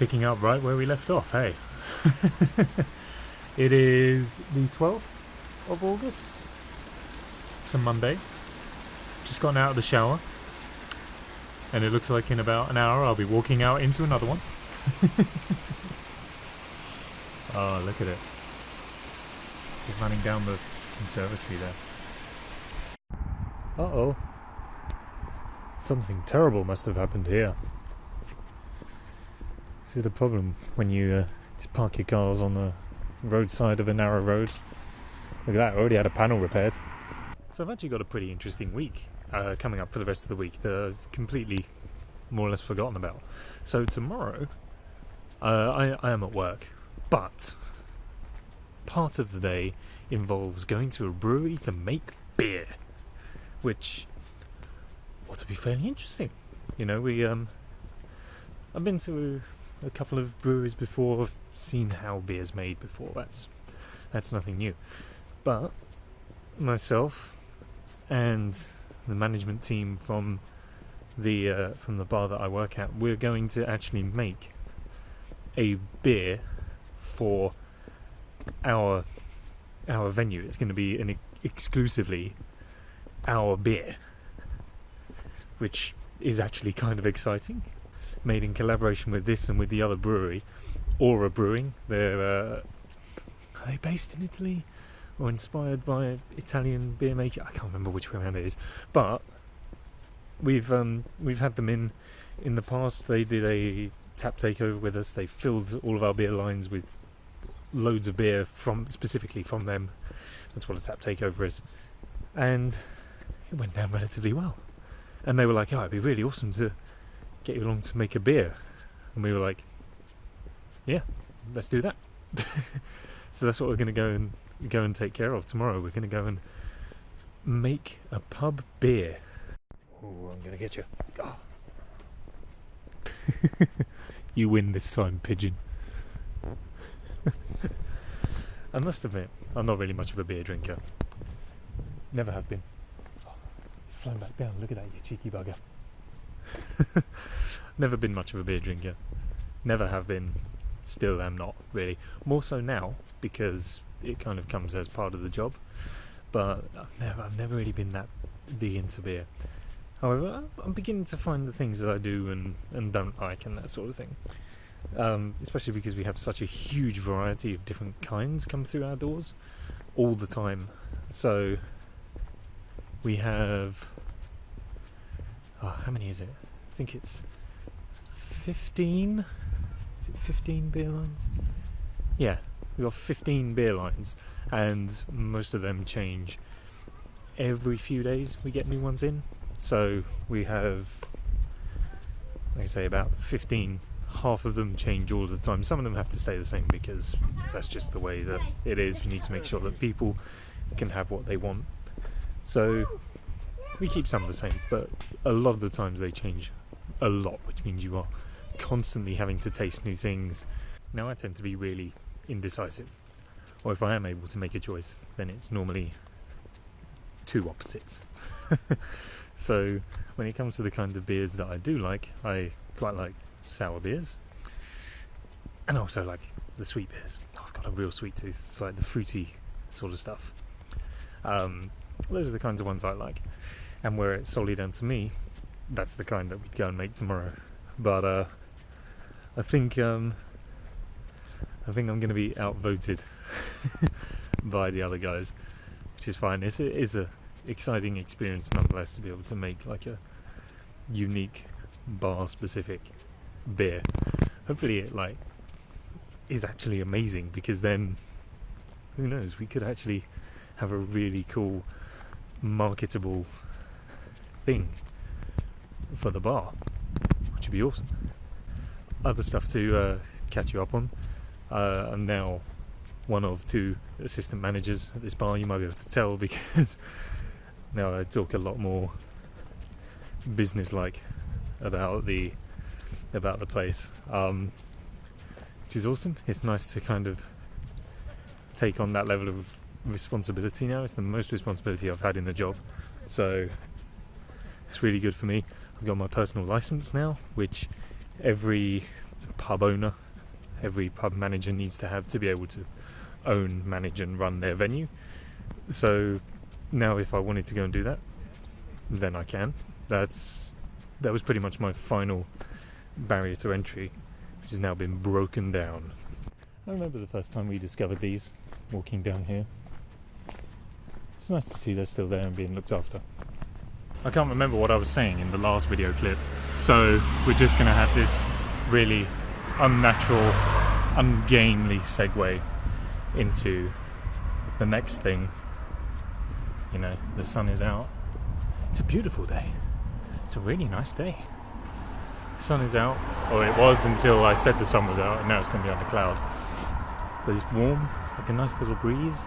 Picking up right where we left off, hey. It is the 12th of August. It's a Monday. Just gotten out of the shower. And it looks like in about an hour I'll be walking out into another one. Oh, look at it. He's running down the conservatory there. Uh-oh. Something terrible must have happened here. This is the problem when you just park your cars on the roadside of a narrow road. Look at that, I already had a panel repaired. So I've actually got a pretty interesting week coming up for the rest of the week that I've completely more or less forgotten about. So tomorrow I am at work, but part of the day involves going to a brewery to make beer, which ought to be fairly interesting. You know, I've been to a couple of breweries before. I've seen how beer's made before. That's nothing new. But myself and the management team from the bar that I work at, we're going to actually make a beer for our venue. It's going to be exclusively our beer, which is actually kind of exciting. Made in collaboration with this and with the other brewery, Aura Brewing. Are they based in Italy or inspired by an Italian beer maker? I can't remember which way around it is, but we've had them in the past. They did a tap takeover with us. They filled all of our beer lines with loads of beer specifically from them. That's what a tap takeover is, and it went down relatively well. And they were like, "Oh, it'd be really awesome to get you along to make a beer," and we were like, "Yeah, let's do that." So that's what we're going to go and take care of tomorrow. We're going to go and make a pub beer. Oh, I'm going to get you. Oh. You win this time, pigeon. I must admit, I'm not really much of a beer drinker. Never have been. Oh, he's flying back down. Look at that, you cheeky bugger. Never been much of a beer drinker. Never have been. Still am not, really. More so now, because it kind of comes as part of the job. But I've never really been that big into beer. However, I'm beginning to find the things that I do and don't like and that sort of thing. Especially because we have such a huge variety of different kinds come through our doors all the time. So we have... how many is it? I think it's 15. Is it 15 beer lines? Yeah, we've got 15 beer lines, and most of them change every few days. We get new ones in. So we have, like I say, about 15. Half of them change all the time. Some of them have to stay the same because that's just the way that it is. You need to make sure that people can have what they want. So we keep some the same, but a lot of the times they change a lot, which means you are constantly having to taste new things. Now I tend to be really indecisive, or if I am able to make a choice, then it's normally two opposites. So when it comes to the kind of beers that I do like, I quite like sour beers, and I also like the sweet beers. I've got a real sweet tooth. It's like the fruity sort of stuff. Those are the kinds of ones I like, and where it's solely down to me, that's the kind that we'd go and make tomorrow. But I think I'm going to be outvoted by the other guys, which is fine. It's a exciting experience nonetheless to be able to make like a unique bar specific beer. Hopefully it like is actually amazing, because then who knows, we could actually have a really cool marketable thing for the bar, which would be awesome. Other stuff to catch you up on. I'm now one of two assistant managers at this bar. You might be able to tell because now I talk a lot more business-like about the place, which is awesome. It's nice to kind of take on that level of responsibility now. It's the most responsibility I've had in the job, so it's really good for me. I've got my personal license now, which every pub owner, every pub manager needs to have to be able to own, manage and run their venue. So now if I wanted to go and do that, then I can. That was pretty much my final barrier to entry, which has now been broken down. I remember the first time we discovered these, walking down here. It's nice to see they're still there and being looked after. I can't remember what I was saying in the last video clip, so we're just going to have this really unnatural, ungainly segue into the next thing. You know, the sun is out. It's a beautiful day. It's a really nice day. The sun is out, or it was until I said the sun was out, and now it's going to be under cloud. But it's warm. It's like a nice little breeze.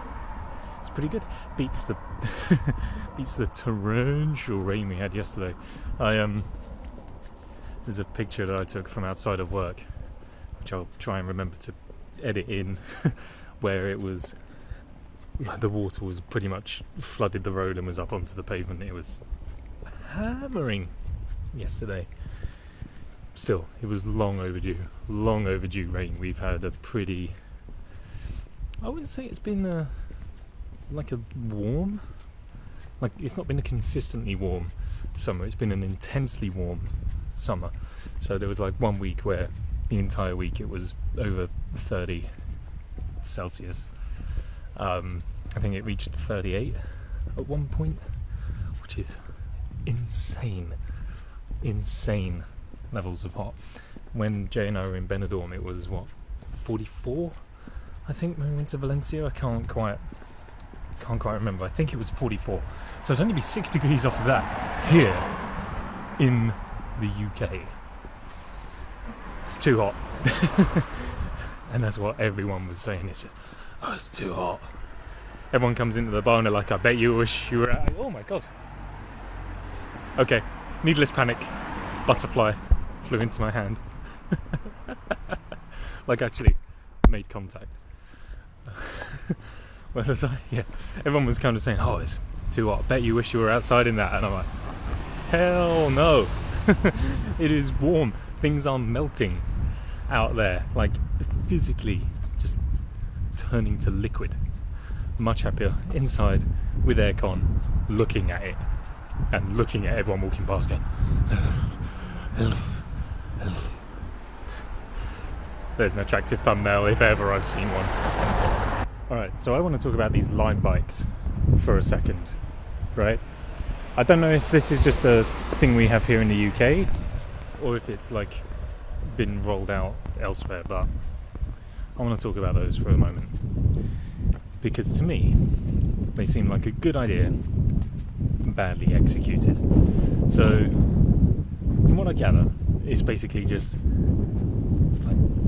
It's pretty good. Beats the beats the torrential rain we had yesterday. There's a picture that I took from outside of work, which I'll try and remember to edit in, where it was like the water was pretty much flooded the road and was up onto the pavement. It was hammering yesterday. Still, it was long overdue rain. We've had a pretty, I wouldn't say it's been like a warm, like it's not been a consistently warm summer. It's been an intensely warm summer. So there was like 1 week where the entire week it was over 30 Celsius. I think it reached 38 at one point, which is insane levels of hot. When Jay and I were in Benidorm, it was what, 44? I think when we went to Valencia. I can't quite remember. I think it was 44. So it'd only be 6 degrees off of that here in the UK. It's too hot. And that's what everyone was saying. It's just, oh, it's too hot. Everyone comes into the bar and they're like, I bet you wish you were out. Oh my god. Okay, needless panic. Butterfly flew into my hand. Like actually made contact. Where was I? Yeah. Everyone was kind of saying, oh, it's too hot. Bet you wish you were outside in that. And I'm like, hell no. It is warm. Things are melting out there. Like physically just turning to liquid. Much happier inside with aircon, looking at it and looking at everyone walking past going there's an attractive thumbnail if ever I've seen one. Alright, so I want to talk about these Lime bikes for a second, right? I don't know if this is just a thing we have here in the UK or if it's like been rolled out elsewhere, but I want to talk about those for a moment. Because to me, they seem like a good idea, badly executed. So, from what I gather, it's basically just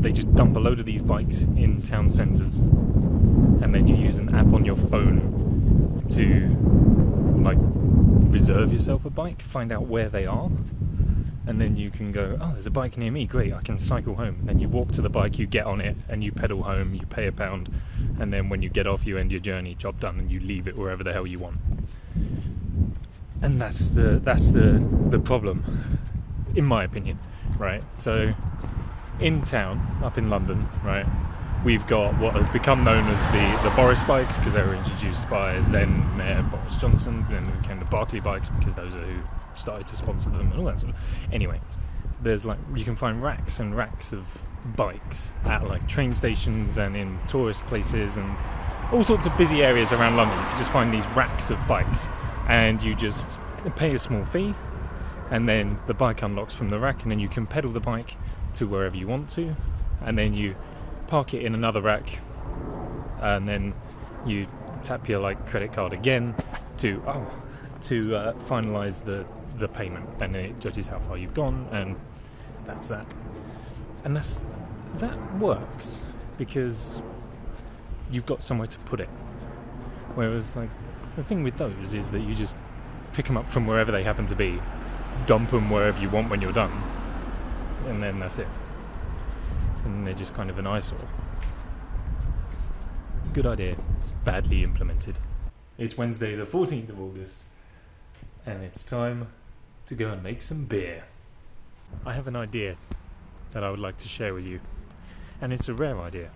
they just dump a load of these bikes in town centres, and then you use an app on your phone to like reserve yourself a bike, find out where they are, and then you can go, oh, there's a bike near me, great, I can cycle home. Then you walk to the bike, you get on it, and you pedal home, you pay £1, and then when you get off, you end your journey, job done, and you leave it wherever the hell you want. And that's the problem, in my opinion, right? So, in town, up in London, right, we've got what has become known as the Boris bikes, because they were introduced by then Mayor Boris Johnson, then there became the Barclay bikes, because those are who started to sponsor them and all that sort of. Anyway, there's like, you can find racks and racks of bikes at like train stations and in tourist places and all sorts of busy areas around London. You can just find these racks of bikes and you just pay a small fee and then the bike unlocks from the rack and then you can pedal the bike to wherever you want to and then you park it in another rack and then you tap your like credit card again to finalise the payment, and then it judges how far you've gone, and that's that. And that works because you've got somewhere to put it. Whereas like the thing with those is that you just pick them up from wherever they happen to be, dump them wherever you want when you're done, and then that's it. And they're just kind of an eyesore. Good idea, badly implemented. It's Wednesday the 14th of August, and it's time to go and make some beer. I have an idea that I would like to share with you. And it's a rare idea,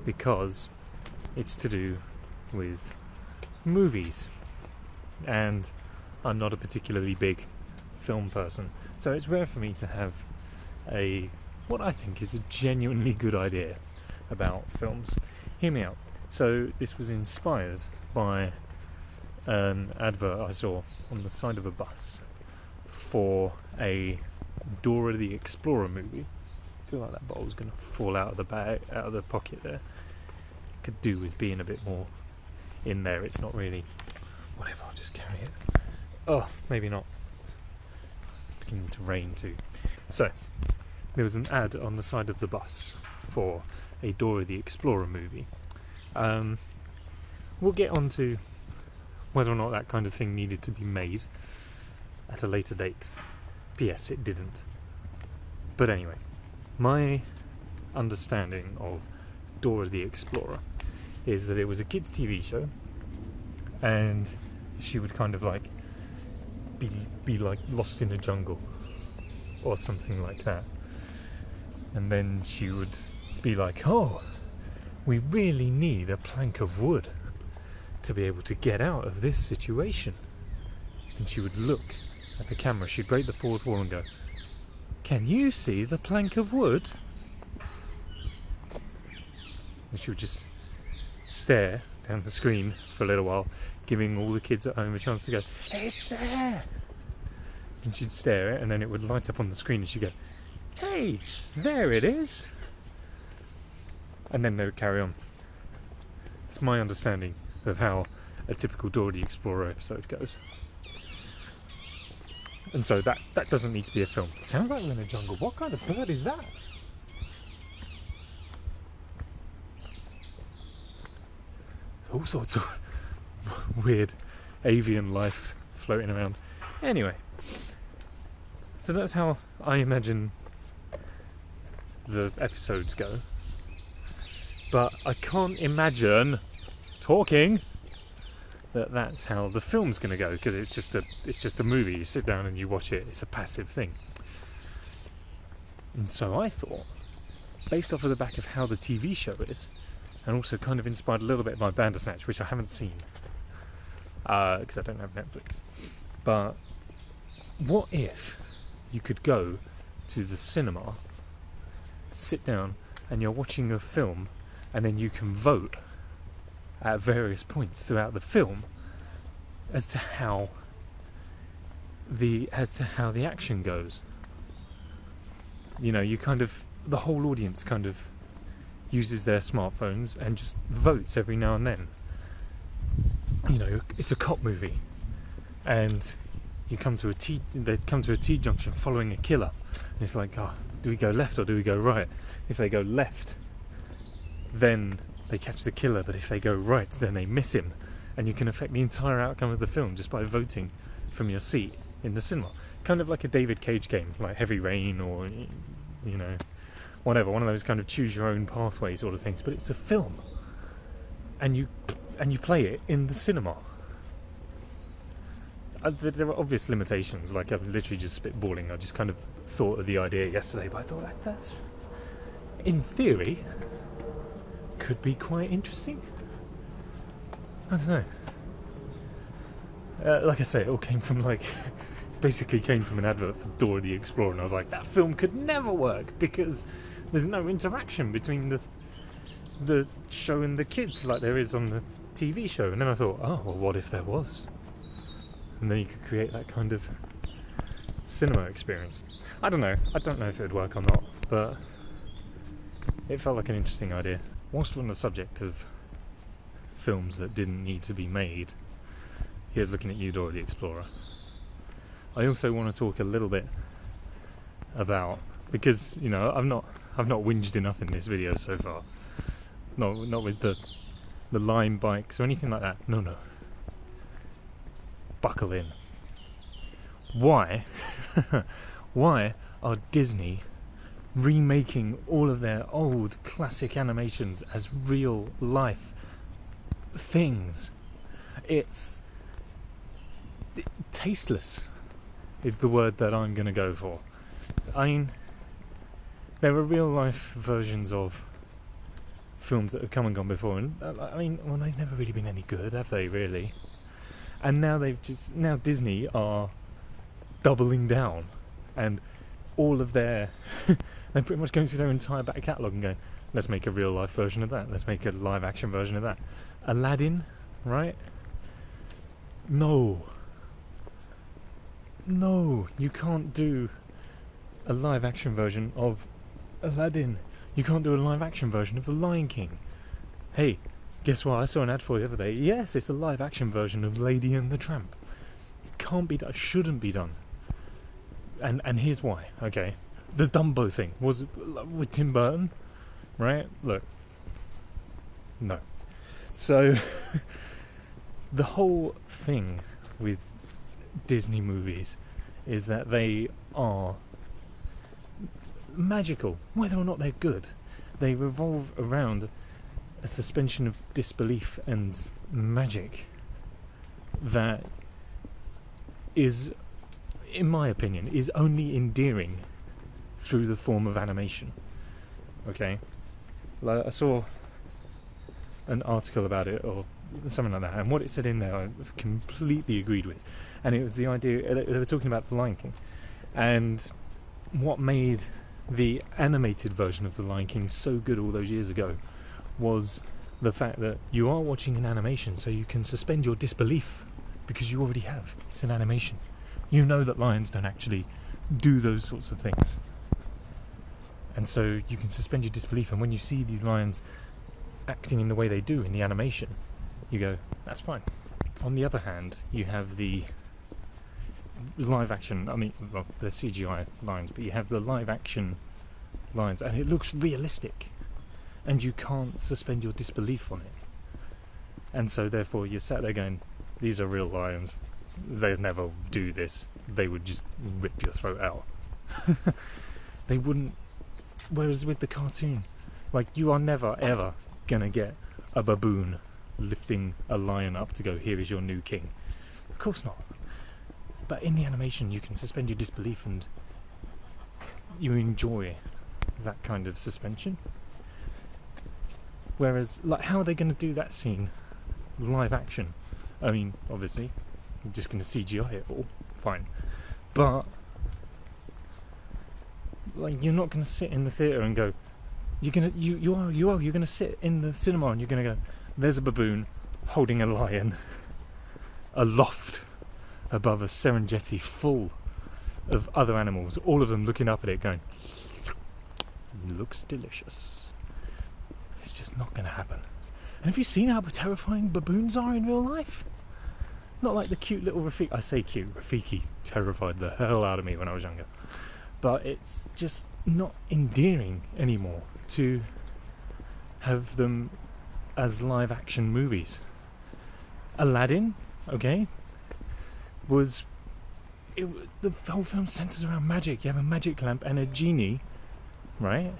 because it's to do with movies. And I'm not a particularly big film person, so it's rare for me to have what I think is a genuinely good idea about films. Hear me out. So this was inspired by an advert I saw on the side of a bus for a Dora the Explorer movie. I feel like that bottle was going to fall out of the bag, out of the pocket there. Could do with being a bit more in there. It's not really. Whatever, I'll just carry it. Oh, maybe not. It's beginning to rain too. So, there was an ad on the side of the bus for a Dora the Explorer movie. We'll get on to whether or not that kind of thing needed to be made at a later date. P.S. It didn't. But anyway, my understanding of Dora the Explorer is that it was a kids' TV show, and she would kind of like be like lost in a jungle or something like that, and then she would be like, oh, we really need a plank of wood to be able to get out of this situation. And she would look at the camera, she'd break the fourth wall and go, can you see the plank of wood? And she would just stare down the screen for a little while, giving all the kids at home a chance to go, it's there! And she'd stare at it, and then it would light up on the screen, and she'd go, hey, there it is! And then they would carry on. It's my understanding of how a typical Dora the Explorer episode goes. And so that doesn't need to be a film. Sounds like we're in a jungle. What kind of bird is that? All sorts of weird avian life floating around. Anyway, so that's how I imagine the episodes go. But I can't imagine talking that's how the film's going to go, because it's just a movie. You sit down and you watch it. It's a passive thing. And so I thought, based off of the back of how the TV show is, and also kind of inspired a little bit by Bandersnatch, which I haven't seen because I don't have Netflix. But what if you could go to the cinema, sit down, and you're watching a film, and then you can vote at various points throughout the film as to how the action goes. You know, you kind of, the whole audience kind of uses their smartphones and just votes every now and then. You know, it's a cop movie, and they come to a T junction following a killer, and it's like, oh, do we go left or do we go right? If they go left, then they catch the killer, but if they go right, then they miss him, and you can affect the entire outcome of the film just by voting from your seat in the cinema. Kind of like a David Cage game, like Heavy Rain, or, you know, whatever, one of those kind of choose your own pathway sort of things, but it's a film, and you play it in the cinema. There are obvious limitations, like I'm literally just spitballing. I just kind of thought of the idea yesterday, but I thought that's, in theory, could be quite interesting. I don't know. Like I say, it all came from basically came from an advert for Dora the Explorer, and I was like, that film could never work because there's no interaction between the show and the kids like there is on the TV show. And then I thought, oh, well, what if there was? And then you could create that kind of cinema experience. I don't know if it would work or not, but it felt like an interesting idea. Whilst we're on the subject of films that didn't need to be made, here's looking at you, Dora the Explorer. I also want to talk a little bit about, because, you know, I've not whinged enough in this video so far. Not with the Lime bikes or anything like that. No. Buckle in. Why are Disney remaking all of their old classic animations as real life things? It's tasteless is the word that I'm going to go for. I mean, there are real life versions of films that have come and gone before, and I mean, well, they've never really been any good, have they? Really? And now now Disney are doubling down, and all of their they're pretty much going through their entire back catalogue and going, let's make a real life version of that, let's make a live action version of that. Aladdin, right? No, you can't do a live action version of Aladdin. You can't do a live action version of The Lion King. Hey, guess what? I saw an ad for the other day. Yes, it's a live action version of Lady and the Tramp. It can't be done. Shouldn't be done. And here's why. Okay, the Dumbo thing was with Tim Burton, right? Look, no. So the whole thing with Disney movies is that they are magical, whether or not they're good. They revolve around a suspension of disbelief and magic that is, in my opinion, is only endearing through the form of animation. Okay? Like, I saw an article about it or something like that, and what it said in there I completely agreed with, and it was the idea, they were talking about The Lion King, and what made the animated version of The Lion King so good all those years ago was the fact that you are watching an animation, so you can suspend your disbelief because you already have. It's an animation. You know that lions don't actually do those sorts of things, and so you can suspend your disbelief, and when you see these lions acting in the way they do in the animation, you go, that's fine. On the other hand, you have the live action, I mean, well, the CGI lions, but you have the live action lions, and it looks realistic, and you can't suspend your disbelief on it. And so therefore you're sat there going, these are real lions, they'd never do this, they would just rip your throat out. They wouldn't. Whereas with the cartoon, like, you are never ever gonna get a baboon lifting a lion up to go, here is your new king. Of course not. But in the animation you can suspend your disbelief and you enjoy that kind of suspension. Whereas, like, how are they going to do that scene live action? I mean, obviously I'm just going to CGI it all, fine, but like, you're not going to sit in the theatre and go, you're going to sit in the cinema and you're going to go, there's a baboon holding a lion aloft above a Serengeti full of other animals, all of them looking up at it going, looks delicious. It's just not going to happen. And have you seen how terrifying baboons are in real life? Not like the cute little Rafiki. I say cute, Rafiki terrified the hell out of me when I was younger. But it's just not endearing anymore to have them as live action movies. Aladdin, okay, the whole film centres around magic. You have a magic lamp and a genie, right?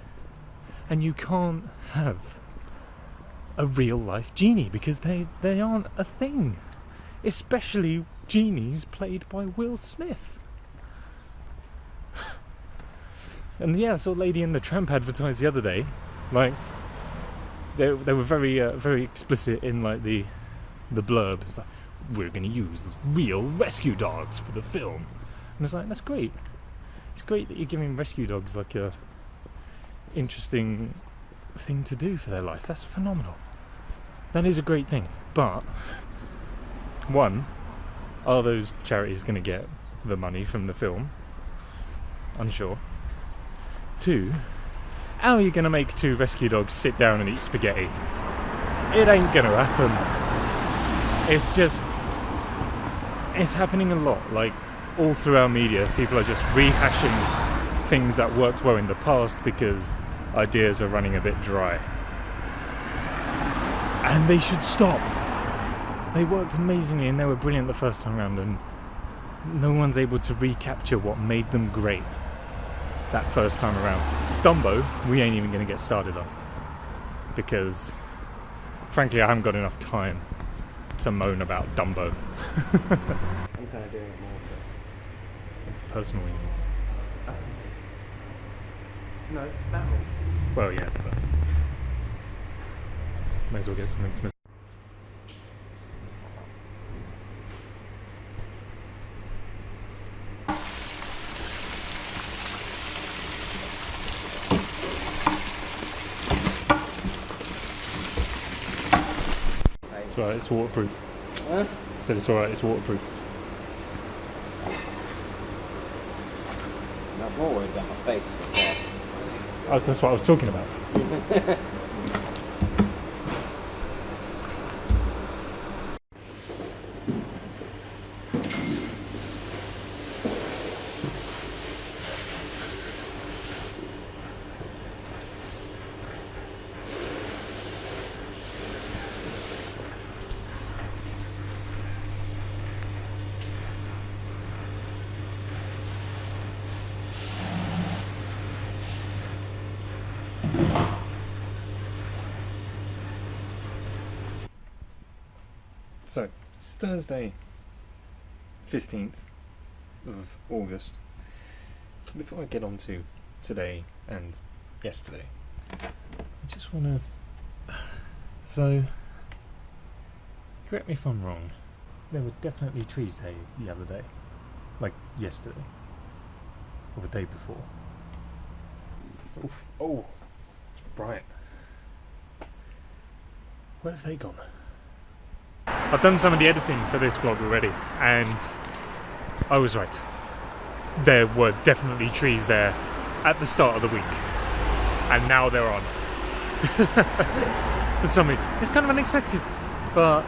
And you can't have a real life genie because they aren't a thing. Especially genies played by Will Smith. And yeah, I saw Lady and the Tramp advertised the other day. Like, they were very explicit in like the blurb. It's like, we're going to use real rescue dogs for the film. And it's like, that's great. It's great that you're giving rescue dogs like a interesting thing to do for their life. That's phenomenal. That is a great thing. But one, are those charities going to get the money from the film? Unsure. Two, how are you going to make two rescue dogs sit down and eat spaghetti? It ain't going to happen. It's happening a lot. Like, all through our media, people are just rehashing things that worked well in the past because ideas are running a bit dry. And they should stop. They worked amazingly and they were brilliant the first time around, and no one's able to recapture what made them great that first time around. Dumbo, we ain't even going to get started on, because frankly I haven't got enough time to moan about Dumbo. I'm kind of doing it more Personal reasons. No, that one. Well, yeah, but may as well get something from. It's alright, it's waterproof. Huh? I said it's alright, it's waterproof. I'm more worried about my face than my hair. Oh, that's what I was talking about. So, it's Thursday, 15th of August. Before I get on to today and yesterday, I just want to... So, correct me if I'm wrong, there were definitely trees there the other day. Like yesterday. Or the day before. Oof. Oh, it's bright. Where have they gone? I've done some of the editing for this vlog already, and I was right. There were definitely trees there at the start of the week, and now they're on. For some reason, it's kind of unexpected, but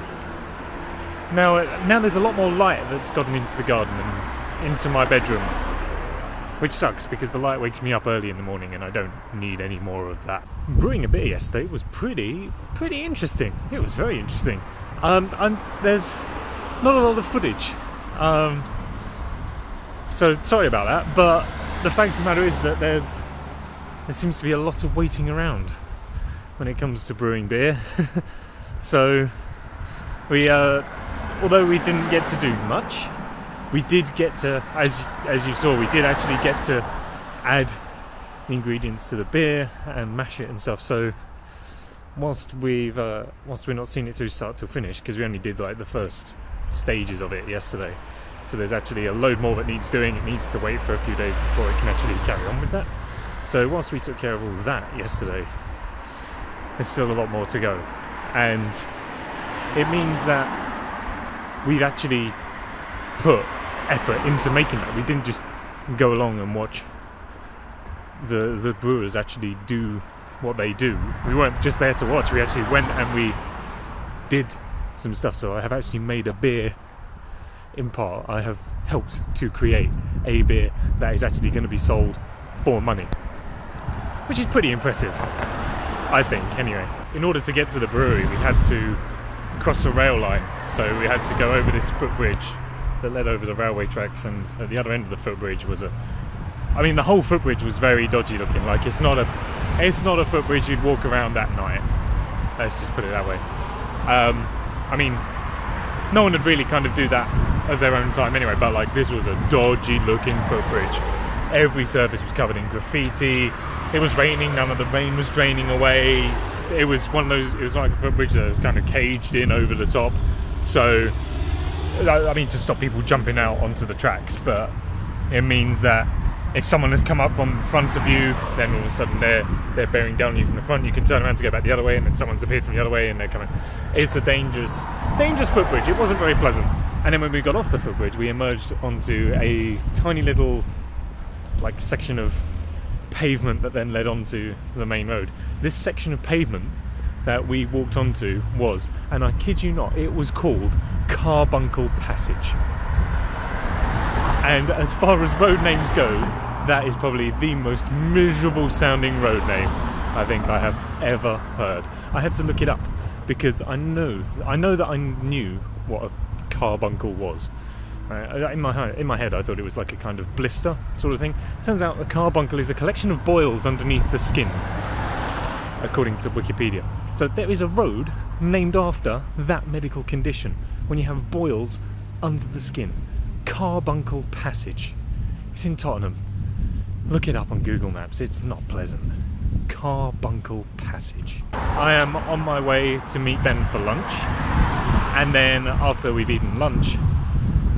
now there's a lot more light that's gotten into the garden and into my bedroom, which sucks because the light wakes me up early in the morning, and I don't need any more of that. Brewing a beer yesterday was pretty interesting. It was very interesting. There's not a lot of footage, so sorry about that. But the fact of the matter is that there seems to be a lot of waiting around when it comes to brewing beer. So we, although we didn't get to do much, we did get to, as you saw, we did actually get to add the ingredients to the beer and mash it and stuff. So whilst we're not seeing it through start till finish, because we only did like the first stages of it yesterday, so there's actually a load more that needs doing. It needs to wait for a few days before it can actually carry on with that. So whilst we took care of all of that yesterday, there's still a lot more to go, and it means that we've actually put effort into making that. We didn't just go along and watch the brewers actually do what they do. We weren't just there to watch, we actually went and we did some stuff. So I have actually made a beer. In part, I have helped to create a beer that is actually going to be sold for money, which is pretty impressive, I think, anyway. In order to get to the brewery, we had to cross a rail line, so we had to go over this footbridge that led over the railway tracks, and at the other end of the footbridge was the whole footbridge was very dodgy looking. Like, it's not a footbridge you'd walk around at night, let's just put it that way. No one would really kind of do that of their own time anyway, but like, this was a dodgy looking footbridge. Every surface was covered in graffiti. It was raining, none of the rain was draining away. It was one of those, it was like a footbridge that was kind of caged in over the top, so to stop people jumping out onto the tracks. But it means that if someone has come up on front of you, then all of a sudden they're bearing down on you from the front. You can turn around to go back the other way, and then someone's appeared from the other way and they're coming. It's a dangerous footbridge. It wasn't very pleasant. And then when we got off the footbridge, we emerged onto a tiny little like section of pavement that then led onto the main road. This section of pavement that we walked onto was, and I kid you not, it was called Carbuncle Passage. And as far as road names go, that is probably the most miserable sounding road name I think I have ever heard. I had to look it up because I know that I knew what a carbuncle was. In my head I thought it was like a kind of blister sort of thing. Turns out a carbuncle is a collection of boils underneath the skin, according to Wikipedia. So there is a road named after that medical condition, when you have boils under the skin. Carbuncle Passage. It's in Tottenham. Look it up on Google Maps, it's not pleasant. Carbuncle Passage. I am on my way to meet Ben for lunch, and then after we've eaten lunch,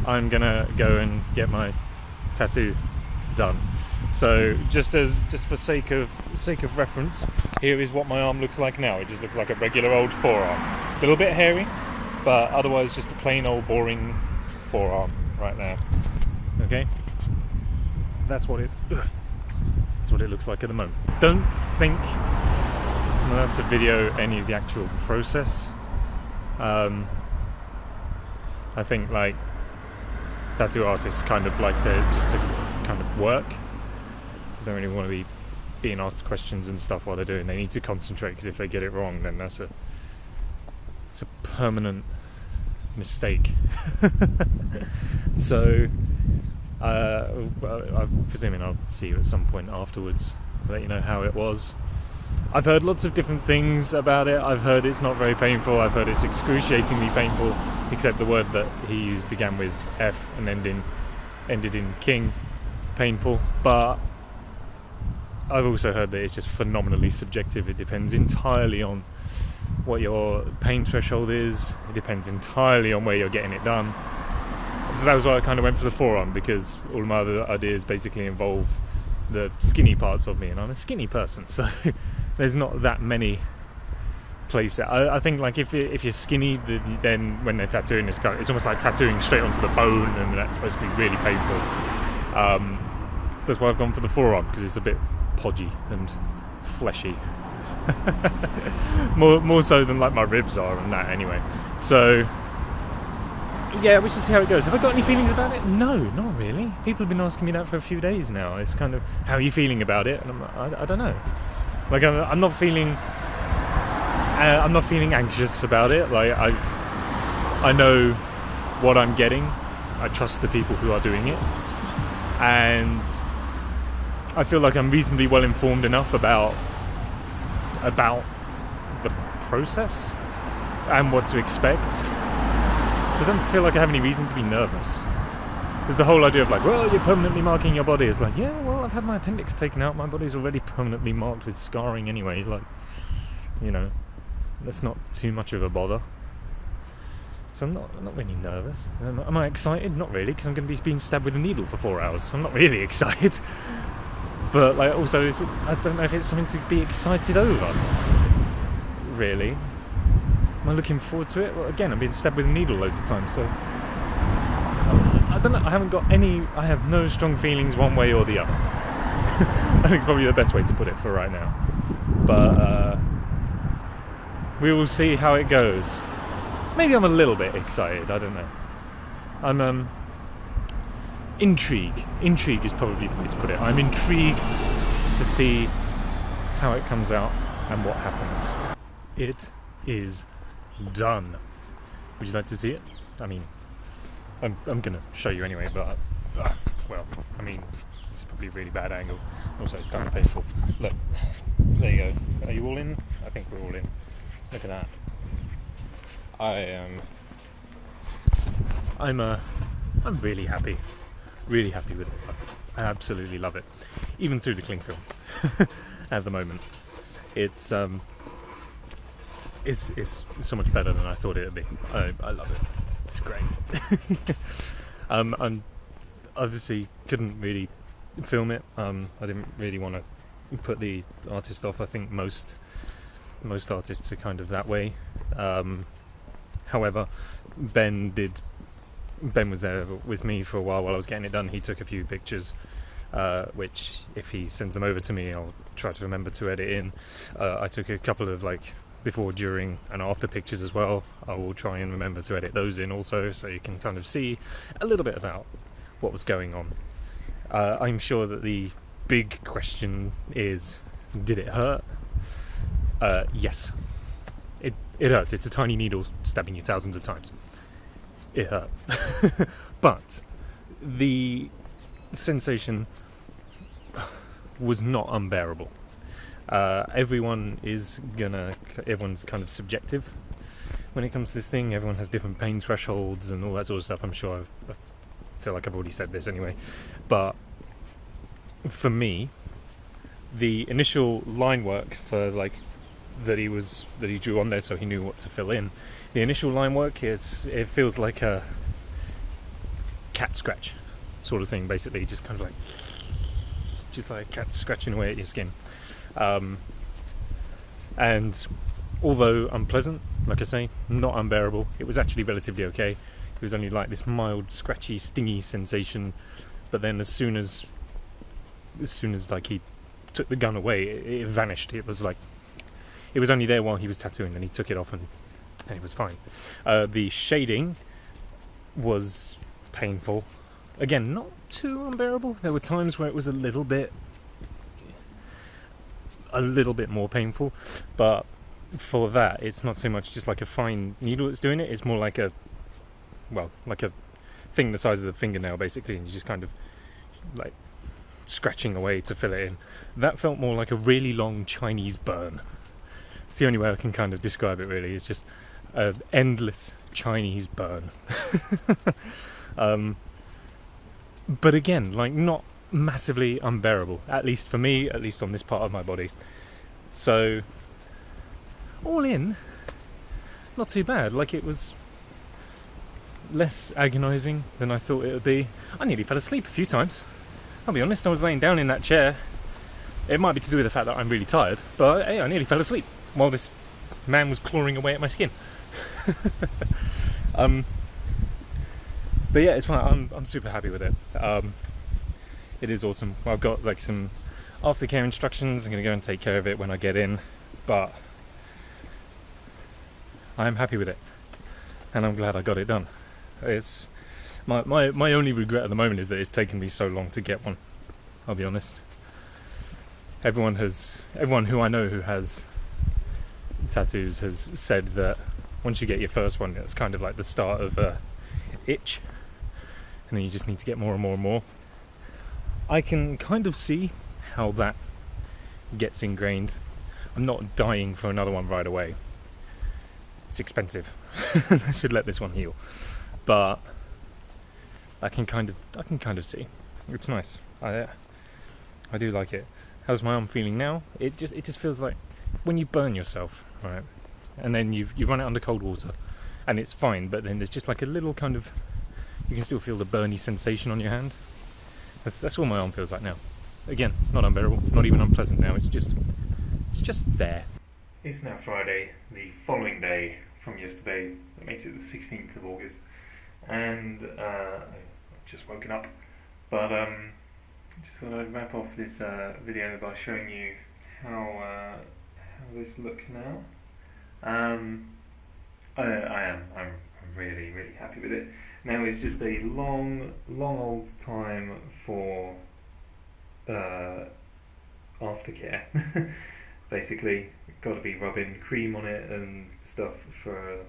I'm gonna go and get my tattoo done. So just for sake of reference, here is what my arm looks like now. It just looks like a regular old forearm. A little bit hairy, but otherwise just a plain old boring forearm right now. Okay? That's what it looks like at the moment. Don't think I'm allowed to video any of the actual process. I think like tattoo artists kind of like they're just to kind of work. They don't really want to be being asked questions and stuff while they're doing. They need to concentrate, because if they get it wrong, then it's a permanent mistake. So I'm presuming I'll see you at some point afterwards to let you know how it was. I've heard lots of different things about it. I've heard it's not very painful. I've heard it's excruciatingly painful, except the word that he used began with F and ended in king. Painful. But I've also heard that it's just phenomenally subjective. It depends entirely on what your pain threshold is. It depends entirely on where you're getting it done. So that was why I kind of went for the forearm, because all my other ideas basically involve the skinny parts of me, and I'm a skinny person, so there's not that many places. I think like if you're skinny, then when they're tattooing this kind, it's almost like tattooing straight onto the bone, and that's supposed to be really painful. So that's why I've gone for the forearm, because it's a bit podgy and fleshy. more so than like my ribs are and that anyway. So yeah, we should see how it goes. Have I got any feelings about it? No, not really. People have been asking me that for a few days now. It's kind of, how are you feeling about it? And I don't know. Like I'm not feeling anxious about it. Like I know what I'm getting. I trust the people who are doing it, and I feel like I'm reasonably well informed enough about the process and what to expect. So I don't feel like I have any reason to be nervous. There's the whole idea of like, well, you're permanently marking your body. It's like, yeah, well, I've had my appendix taken out. My body's already permanently marked with scarring anyway. Like, you know, that's not too much of a bother. So I'm not really nervous. Am I excited? Not really, because I'm going to be being stabbed with a needle for 4 hours. So I'm not really excited. But like, also, I don't know if it's something to be excited over. Really. Am I looking forward to it? Well, again, I'm being stabbed with a needle loads of times, so I don't know. I have no strong feelings one way or the other. I think probably the best way to put it for right now. But we will see how it goes. Maybe I'm a little bit excited. I don't know. I'm intrigued. Intrigue is probably the way to put it. I'm intrigued to see how it comes out and what happens. It is done. Would you like to see it? I mean, I'm gonna show you anyway, but well, I mean, it's probably a really bad angle. Also, it's kind of painful. Look, there you go. Are you all in? I think we're all in. Look at that. I'm really happy. Really happy with it. I absolutely love it. Even through the cling film at the moment. It's so much better than I thought it would be. I love it. It's great. I obviously couldn't really film it. I didn't really want to put the artist off. I think most artists are kind of that way. However, Ben was there with me for a while I was getting it done. He took a few pictures, which if he sends them over to me, I'll try to remember to edit in. I took a couple of like before, during and after pictures as well. I will try and remember to edit those in also, so you can kind of see a little bit about what was going on. I'm sure that the big question is, did it hurt? Yes. It hurts. It's a tiny needle stabbing you thousands of times. It hurt. But the sensation was not unbearable. Everyone's kind of subjective when it comes to this thing. Everyone has different pain thresholds and all that sort of stuff. I'm sure I feel like I've already said this anyway, but for me, the initial line work for like that he drew on there, so he knew what to fill in. The initial line work it feels like a cat scratch sort of thing, basically, just kind of like a cat scratching away at your skin. And although unpleasant, like I say, not unbearable, it was actually relatively okay. It was only like this mild, scratchy, stingy sensation, but then as soon as like he took the gun away, it vanished. It was only there while he was tattooing, and he took it off, and it was fine. The shading was painful. Again, not too unbearable. There were times where it was a little bit more painful, but for that, it's not so much just like a fine needle that's doing it. It's more like a thing the size of the fingernail, basically, and you just kind of like scratching away to fill it in. That felt more like a really long Chinese burn. It's the only way I can kind of describe it, really. It's just an endless Chinese burn. But again, like, not massively unbearable, at least for me, at least on this part of my body. So all in, not too bad. Like, it was less agonising than I thought it would be. I nearly fell asleep a few times. I'll be honest, I was laying down in that chair. It might be to do with the fact that I'm really tired, but hey, I nearly fell asleep while this man was clawing away at my skin. But yeah, it's fine. I'm super happy with it. It is awesome. I've got like some aftercare instructions. I'm going to go and take care of it when I get in, but I'm happy with it, and I'm glad I got it done. It's my only regret at the moment is that it's taken me so long to get one. I'll be honest. Everyone who I know who has tattoos has said that once you get your first one, it's kind of like the start of a itch, and then you just need to get more and more and more. I can kind of see how that gets ingrained. I'm not dying for another one right away. It's expensive. I should let this one heal. But I can kind of see. It's nice. I do like it. How's my arm feeling now? It just feels like when you burn yourself, right? And then you run it under cold water, and it's fine. But then there's just like a little kind of, you can still feel the burny sensation on your hand. That's all my arm feels like now. Again, not unbearable, not even unpleasant now. It's just there. It's now Friday, the following day from yesterday. That makes it the 16th of August, and I've just woken up. But just thought I'd wrap off this video by showing you how this looks now. I'm really, really happy with it. Now it's just a long old time for aftercare. Basically, got to be rubbing cream on it and stuff for a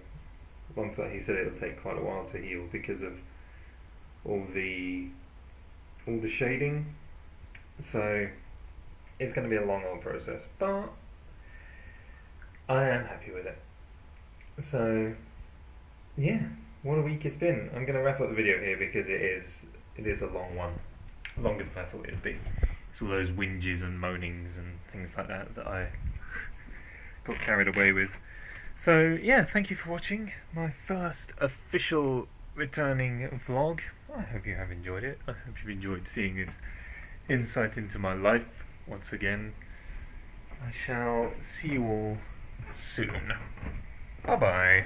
long time. He said it'll take quite a while to heal because of all the shading. So it's going to be a long old process, but I am happy with it. So yeah, what a week it's been. I'm going to wrap up the video here because it is a long one, longer than I thought it would be. It's all those whinges and moanings and things like that I got carried away with. So yeah, thank you for watching my first official returning vlog. I hope you have enjoyed it. I hope you've enjoyed seeing this insight into my life once again. I shall see you all soon. Bye bye.